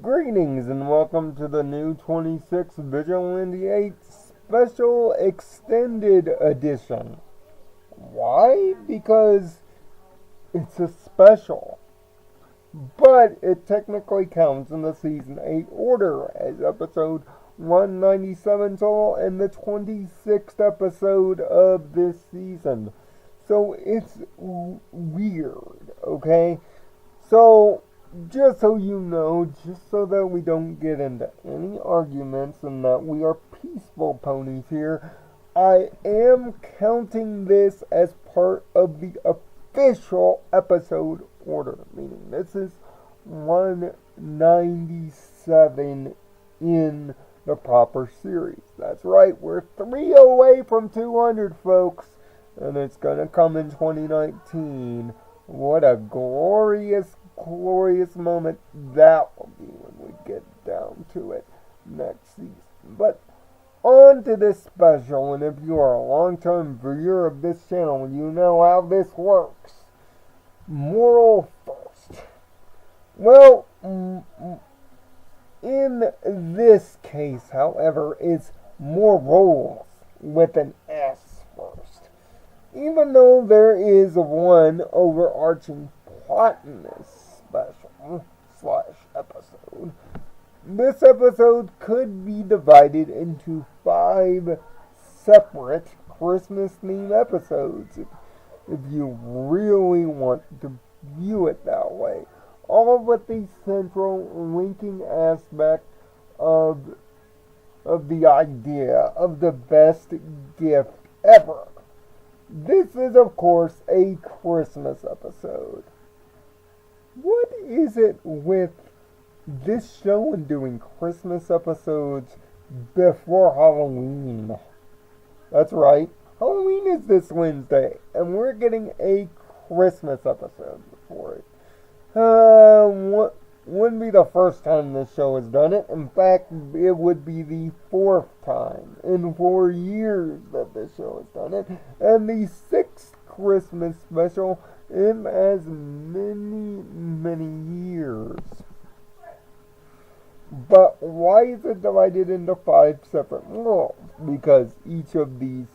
Greetings and welcome to the N26 Vigilante Special Extended Edition. Why? Because it's a special. But it technically counts in the Season 8 order as episode 197 total and the 26th episode of this season. So it's weird, okay? So, just so you know, just so that we don't get into any arguments and that we are peaceful ponies here, I am counting this as part of the official episode order, meaning this is 197 in the proper series. That's right, we're 3 away from 200, folks, and it's gonna come in 2019. What a glorious moment that will be when we get down to it next season. But on to this special, and if you are a long-term viewer of this channel, you know how this works. Moral first. Well, in this case, however, it's morals with an S first. Even though there is one overarching plot in this special/episode, this episode could be divided into 5 separate Christmas-themed episodes if you really want to view it that way. All with the central linking aspect of the idea of the best gift ever. This is, of course, a Christmas episode. What is it with this show and doing Christmas episodes before Halloween? That's right, Halloween is this Wednesday, and we're getting a Christmas episode before it. Wouldn't be the first time this show has done it. In fact, it would be the 4th time in 4 years that this show has done it, and the 6th Christmas special in as many years. But why is it divided into 5 separate morals? Because each of these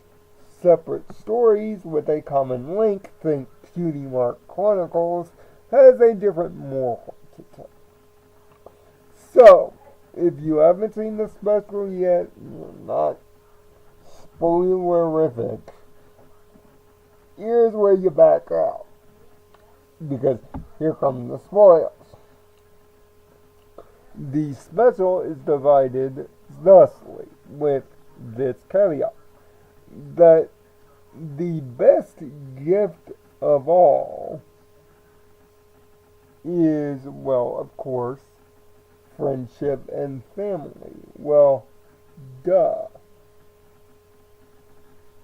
separate stories with a common link, think Cutie Mark Chronicles, has a different moral to tell. So, if you haven't seen the special yet, you're not spoilerific, here's where you back out. Because here come the spoilers. The special is divided thusly, with this caveat, that the best gift of all is, well, of course, friendship and family. Well, duh.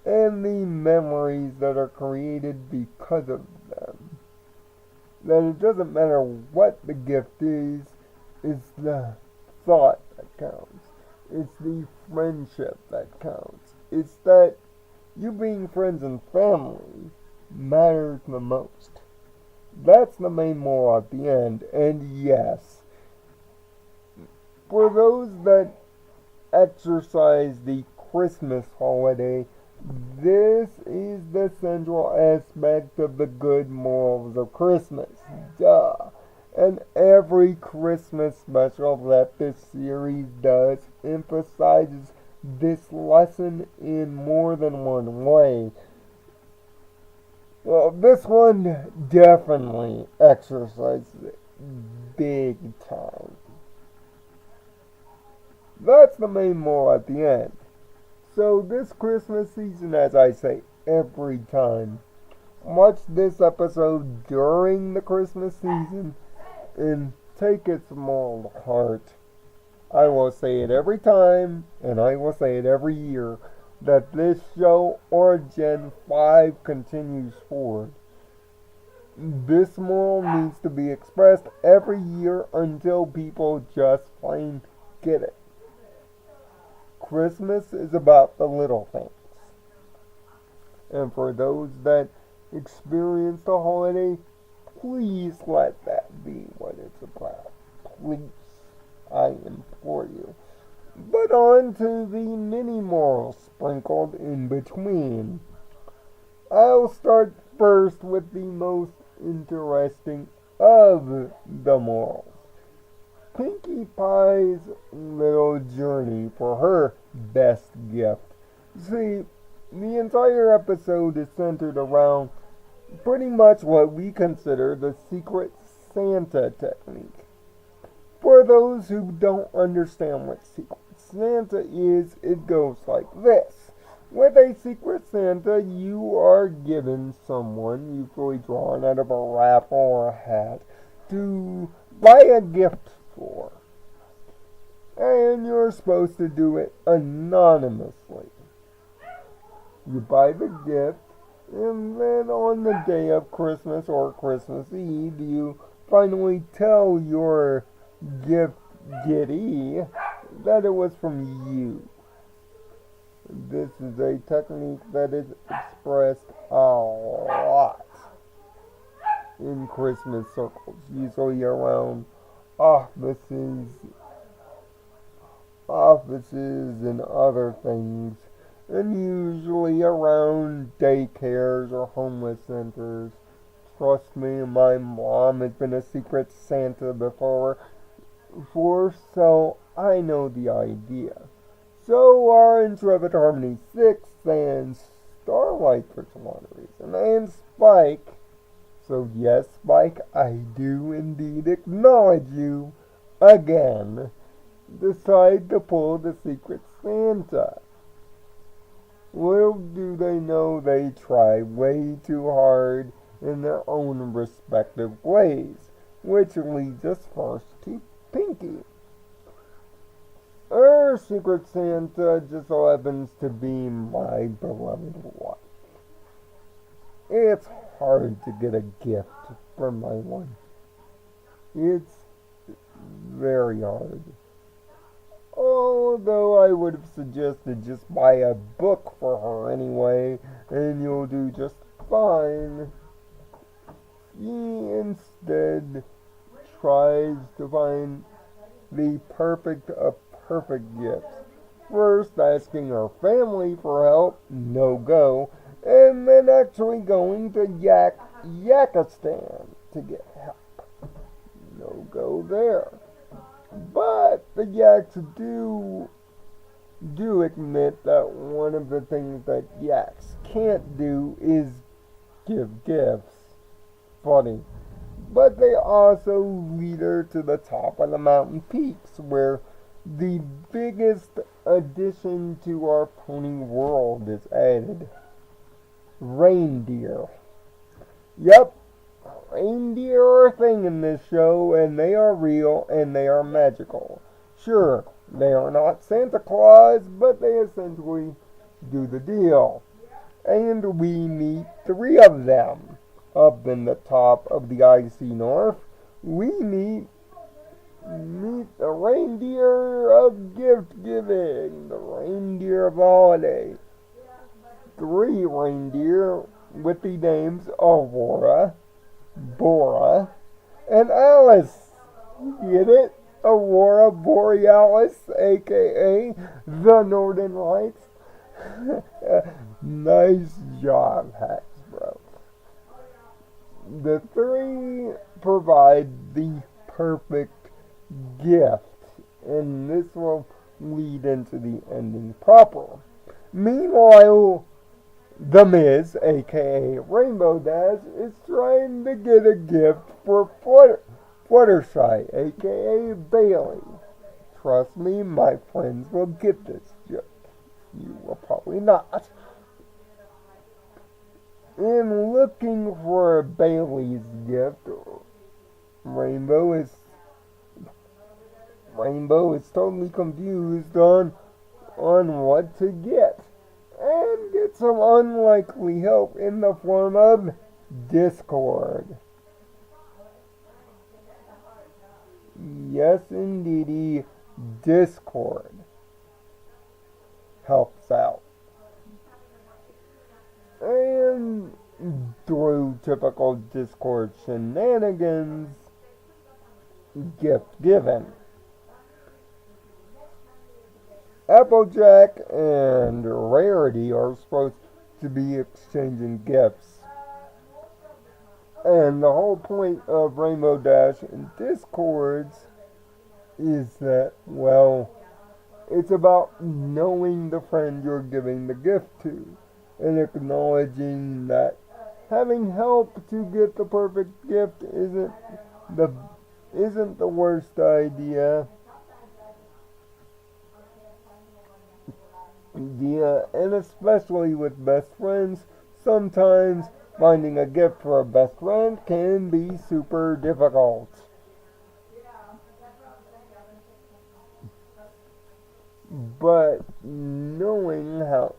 And the memories that are created because of them. That it doesn't matter what the gift is, it's the thought that counts. It's the friendship that counts. It's that you being friends and family matters the most. That's the main moral at the end, and yes, for those that exercise the Christmas holiday, this is the central aspect of the good morals of Christmas. Duh. And every Christmas special that this series does emphasizes this lesson in more than one way. Well, this one definitely exercises it big time. That's the main moral at the end. So this Christmas season, as I say every time, watch this episode during the Christmas season and take its moral to heart. I will say it every time, and I will say it every year, that this show or Gen 5 continues forward. This moral needs to be expressed every year until people just plain get it. Christmas is about the little things. And for those that experience the holiday, please let that be what it's about. Please. I implore you. But on to the mini morals sprinkled in between. I'll start first with the most interesting of the morals. Pinkie Pie's little journey for her best gift. See, the entire episode is centered around pretty much what we consider the Secret Santa technique. For those who don't understand what Secret Santa is, it goes like this. With a Secret Santa, you are given someone, usually drawn out of a raffle or a hat, to buy a gift for. And you're supposed to do it anonymously. You buy the gift, and then on the day of Christmas or Christmas Eve, you finally tell your gift gettee that it was from you. This is a technique that is expressed a lot in Christmas circles, usually around offices and other things, and usually around daycares or homeless centers. Trust me, my mom has been a Secret Santa before, so I know the idea. So are Intrepid Harmony 6 and Starlight for some odd reason, and Spike. So yes, Spike, I do indeed acknowledge you again. Decide to pull the Secret Santa. Little do they know they try way too hard in their own respective ways, which leads us first to Pinkie. Her Secret Santa just so happens to be my beloved wife. It's hard to get a gift from my wife. It's very hard. Although I would have suggested just buy a book for her anyway, and you'll do just fine. She instead tries to find the perfect gifts. First asking her family for help, no go, and then actually going to Yakistan to get help. No go there. But the Yaks do admit that one of the things that Yaks can't do is give gifts. Funny. But they also lead her to the top of the mountain peaks, where the biggest addition to our pony world is added. Reindeer. Yep, reindeer are a thing in this show, and they are real, and they are magical. Sure, they are not Santa Claus, but they essentially do the deal. And we meet 3 of them. Up in the top of the icy north, we meet the reindeer of gift giving, the reindeer of the holiday. 3 reindeer with the names Aurora, Bora, and Alice. Get it? Aurora Borealis, aka the Northern Lights. Nice job, Hacks, bro. The 3 provide the perfect gift, and this will lead into the ending proper. Meanwhile, the Miz, aka Rainbow Dash, is trying to get a gift for Fluttershy, aka Bailey. Trust me, my friends will get this joke. You will probably not. In looking for Bailey's gift, Rainbow is totally confused on what to get, and gets some unlikely help in the form of Discord. Yes, indeedy, Discord helps out. And through typical Discord shenanigans, gift given. Applejack and Rarity are supposed to be exchanging gifts. And the whole point of Rainbow Dash and Discords is that, well, it's about knowing the friend you're giving the gift to and acknowledging that having help to get the perfect gift isn't the worst idea. Yeah, and especially with best friends, sometimes finding a gift for a best friend can be super difficult. But knowing how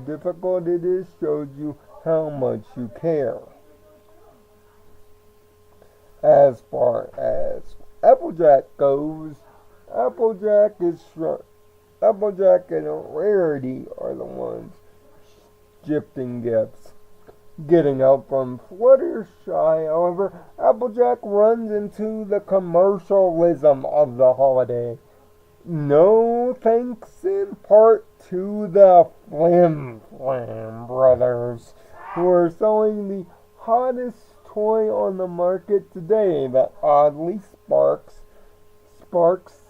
difficult it is shows you how much you care. As far as Applejack goes, Applejack and Rarity are the ones gifting gifts. Getting help from Fluttershy, however, Applejack runs into the commercialism of the holiday. No thanks in part to the Flim Flam brothers, who are selling the hottest toy on the market today that oddly sparks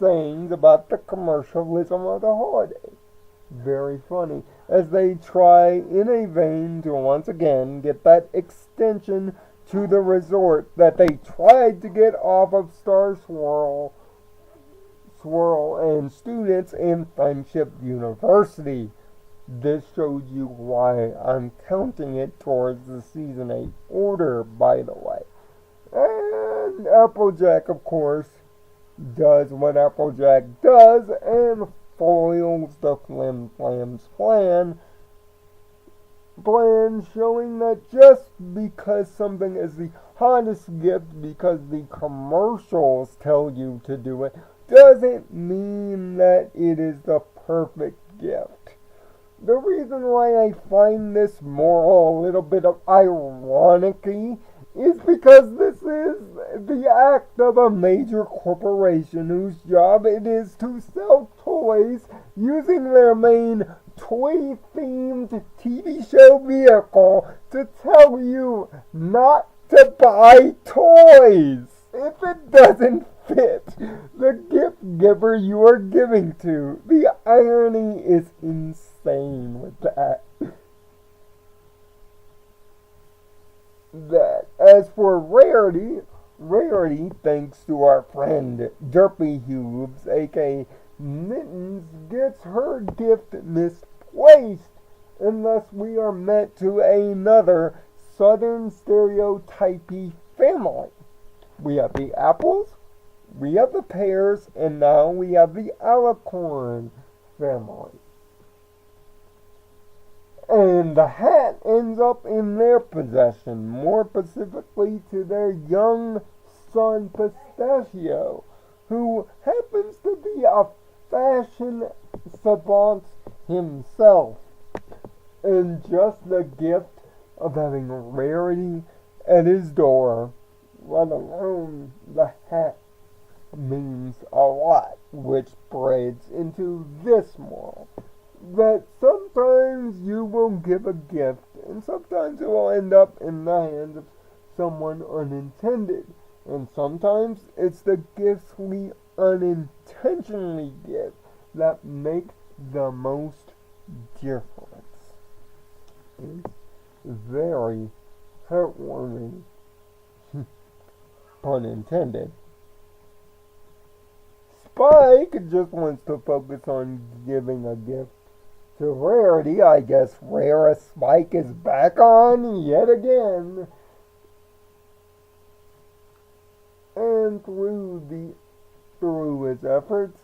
sayings about the commercialism of the holiday. Very funny, as they try in a vain to once again get that extension to the resort that they tried to get off of Star Swirl and students in Friendship University. This shows you why I'm counting it towards the Season 8 order, by the way. And Applejack, of course, does what Applejack does and foils the Flim Flam's plan, showing that just because something is the hottest gift because the commercials tell you to do it, doesn't mean that it is the perfect gift. The reason why I find this moral a little bit of irony is because this is the act of a major corporation whose job it is to sell toys using their main toy-themed TV show vehicle to tell you not to buy toys if it doesn't fit the gift giver you are giving to. The irony is insane with that. As for Rarity, thanks to our friend Derpy Hubes, aka Mittens, gets her gift misplaced, and thus we are met to another Southern stereotypy family. We have the apples, we have the pears, and now we have the alicorn family. And the hat ends up in their possession, more specifically to their young son Pistachio, who happens to be a fashion savant himself. And just the gift of having Rarity at his door, let alone the hat, means a lot, which brings into this moral. That sometimes you will give a gift, and sometimes it will end up in the hands of someone unintended. And sometimes it's the gifts we unintentionally give that make the most difference. It's very heartwarming, pun intended. Spike just wants to focus on giving a gift to Rarity. I guess Rare Spike is back on yet again. And through his efforts,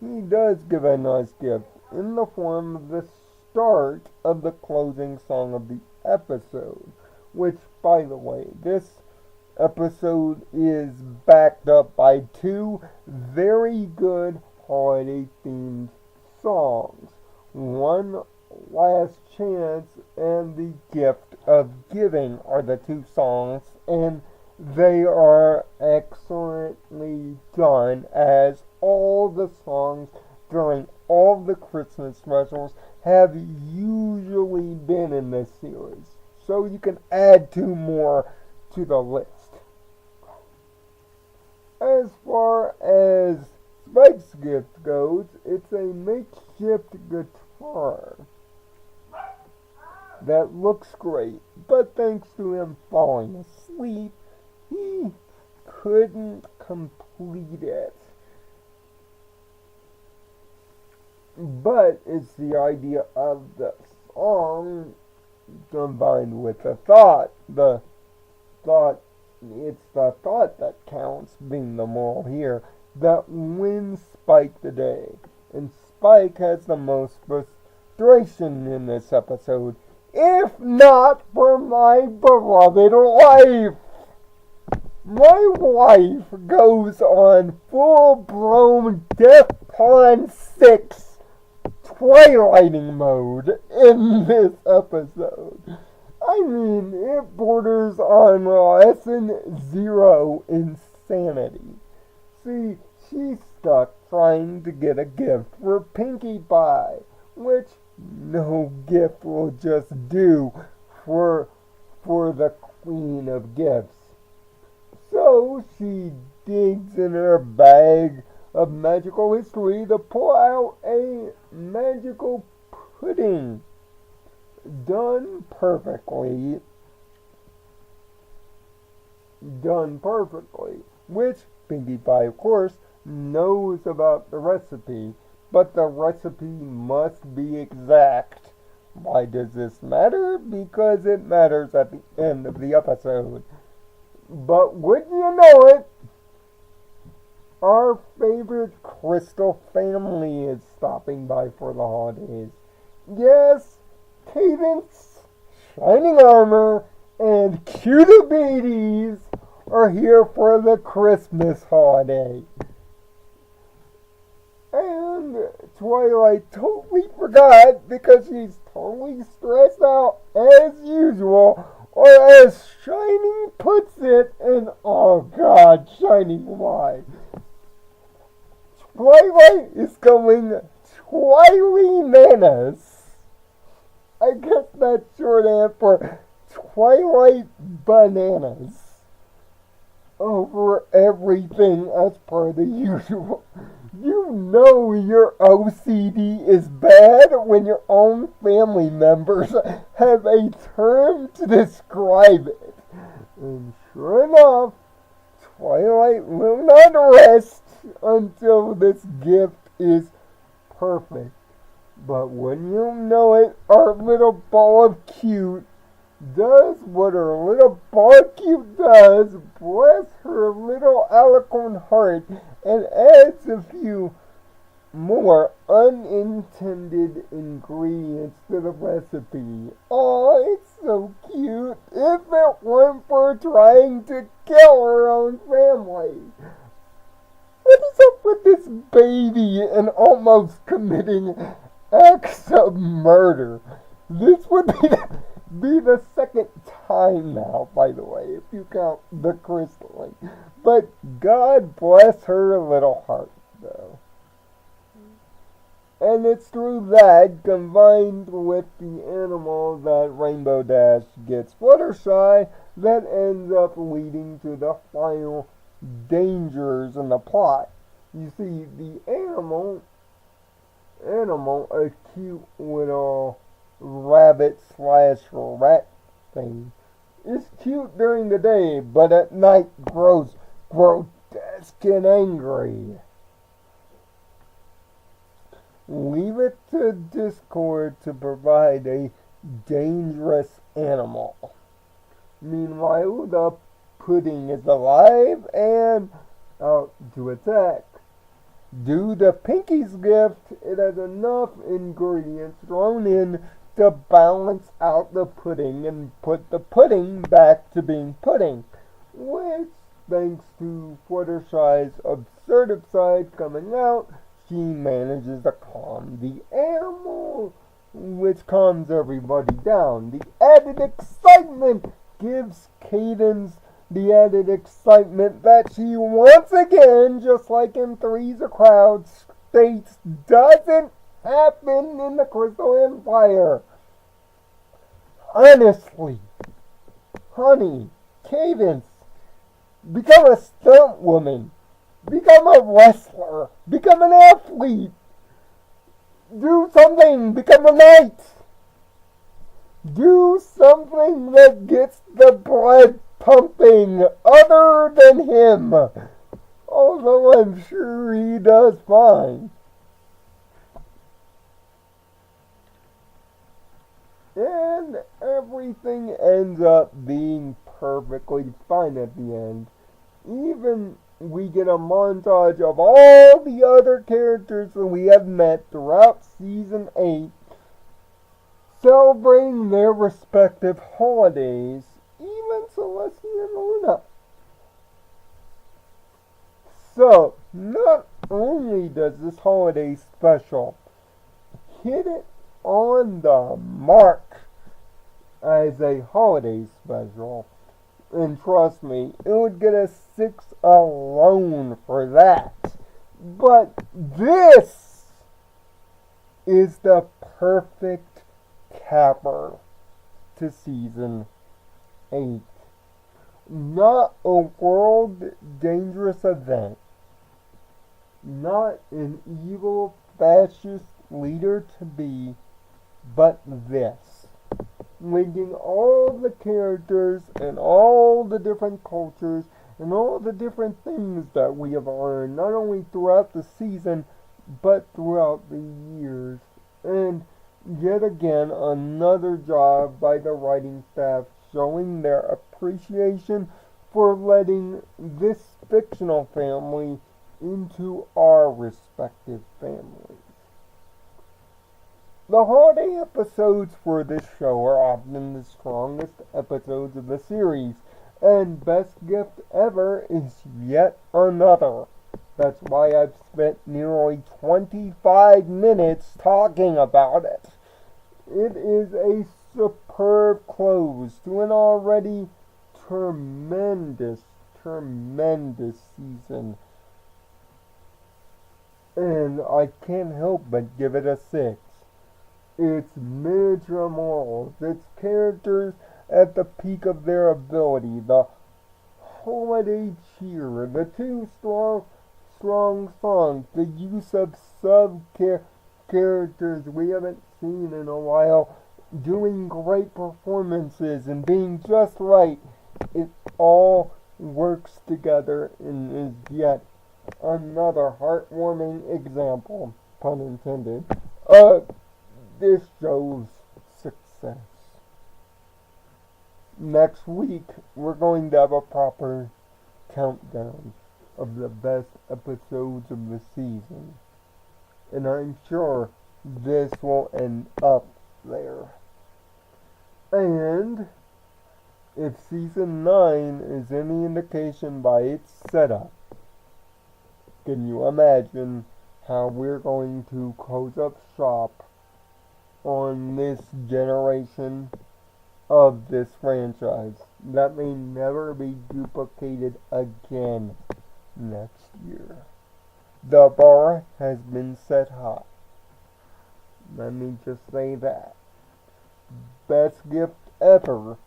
he does give a nice gift in the form of the start of the closing song of the episode. Which, by the way, this episode is backed up by two very good holiday-themed songs. One, Last Chance, and The Gift of Giving are the two songs, and they are excellently done, as all the songs during all the Christmas specials have usually been in this series. So you can add 2 more to the list. As far as Spike's gift goes, it's a makeshift guitar that looks great, but thanks to him falling asleep, he couldn't complete it. But it's the idea of the song combined with the thought. It's the thought that counts, being the moral here, that wins Spike the day. And Spike has the most frustration in this episode, if not for my beloved wife. My wife goes on full-blown DEFCON 6 twilighting mode in this episode. I mean, it borders on lesson 0 insanity. See, she's stuck trying to get a gift for Pinkie Pie, which no gift will just do for the Queen of Gifts. So she digs in her bag of magical history to pull out a magical pudding. Done perfectly, which Pinkie Pie, of course, knows about the recipe, but the recipe must be exact. Why does this matter? Because it matters at the end of the episode. But wouldn't you know it, our favorite Crystal family is stopping by for the holidays. Yes, Cadence, Shining Armor, and Cutie are here for the Christmas holiday. And Twilight totally forgot because she's totally stressed out as usual, or as Shining puts it, and oh god, Shining, why? Twilight is going Twily-nanas. I guess that's shorthand for Twilight Bananas over everything as per the usual. You know your OCD is bad when your own family members have a term to describe it. And sure enough, Twilight will not rest until this gift is perfect. But when you know it, our little ball of cute does what her little ball of cute does, bless her little eloquent heart, and adds a few more unintended ingredients to the recipe. Oh, it's so cute. If it weren't for trying to kill her own family. What is up with this baby and almost committing acts of murder? This would be the second time now, by the way, if you count the crystalling. But God bless her little heart, though. And it's through that, combined with the animal that Rainbow Dash gets Fluttershy, that ends up leading to the final dangers in the plot. You see, the animal, a cute little rabbit/rat thing, is cute during the day, but at night grows grotesque and angry. Leave it to Discord to provide a dangerous animal. Meanwhile, the pudding is alive and out to attack. Due to Pinkie's gift, it has enough ingredients thrown in to balance out the pudding and put the pudding back to being pudding, which, thanks to Fluttershy's assertive side coming out, she manages to calm the animal, which calms everybody down. The added excitement gives Cadence the added excitement that she once again, just like in Three's a Crowd, States doesn't happen in the Crystal Empire. Honestly, honey, Cadence, become a stunt woman. Become a wrestler. Become an athlete. Do something. Become a knight. Do something that gets the blood pumping other than him. Although I'm sure he does fine. And everything ends up being perfectly fine at the end. Even we get a montage of all the other characters that we have met throughout Season 8 celebrating their respective holidays, even Celestia and Luna. So, not only does this holiday special hit it on the mark as a holiday special, and trust me, it would get a 6 alone for that. But this is the perfect capper to Season 8. Not a world dangerous event. Not an evil fascist leader to be, but this. Linking all the characters and all the different cultures and all the different things that we have learned, not only throughout the season, but throughout the years. And yet again, another job by the writing staff showing their appreciation for letting this fictional family into our respective families. The holiday episodes for this show are often the strongest episodes of the series, and Best Gift Ever is yet another. That's why I've spent nearly 25 minutes talking about it. It is a superb close to an already tremendous season. And I can't help but give it a 6. Its miniature morals, its characters at the peak of their ability, the holiday cheer, the two strong songs, the use of sub-characters we haven't seen in a while, doing great performances and being just right. It all works together and is yet another heartwarming example, pun intended, of this show's success. Next week, we're going to have a proper countdown of the best episodes of the season. And I'm sure this will end up there. And if Season 9 is any indication by its setup, can you imagine how we're going to close up shop on this generation of this franchise that may never be duplicated again next year? The bar has been set high. Let me just say that. Best Gift Ever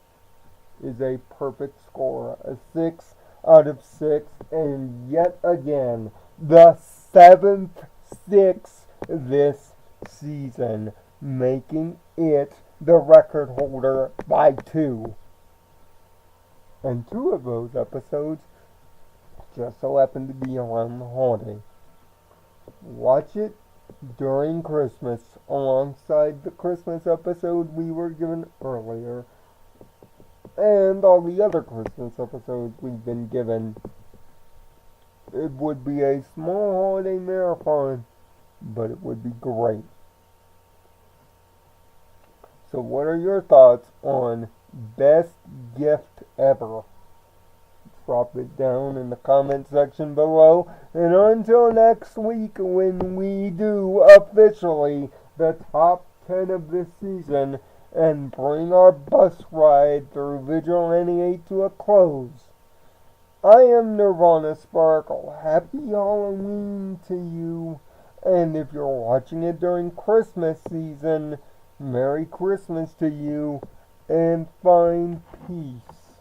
is a perfect score, a 6 out of 6, and yet again, the 7th 6 this season, making it the record holder by 2. And 2 of those episodes just so happen to be around the holiday. Watch it during Christmas alongside the Christmas episode we were given earlier and all the other Christmas episodes we've been given. It would be a small holiday marathon, but it would be great. So what are your thoughts on Best Gift Ever? Drop it down in the comment section below. And until next week, when we do officially the top 10 of this season and bring our bus ride through Vigilante 8 to a close, I am Nirvana Sparkle. Happy Halloween to you, And if you're watching it during Christmas season, Merry Christmas to you, and find peace,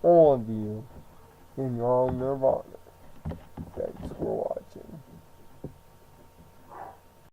all of you, in your own nirvana. Thanks for watching.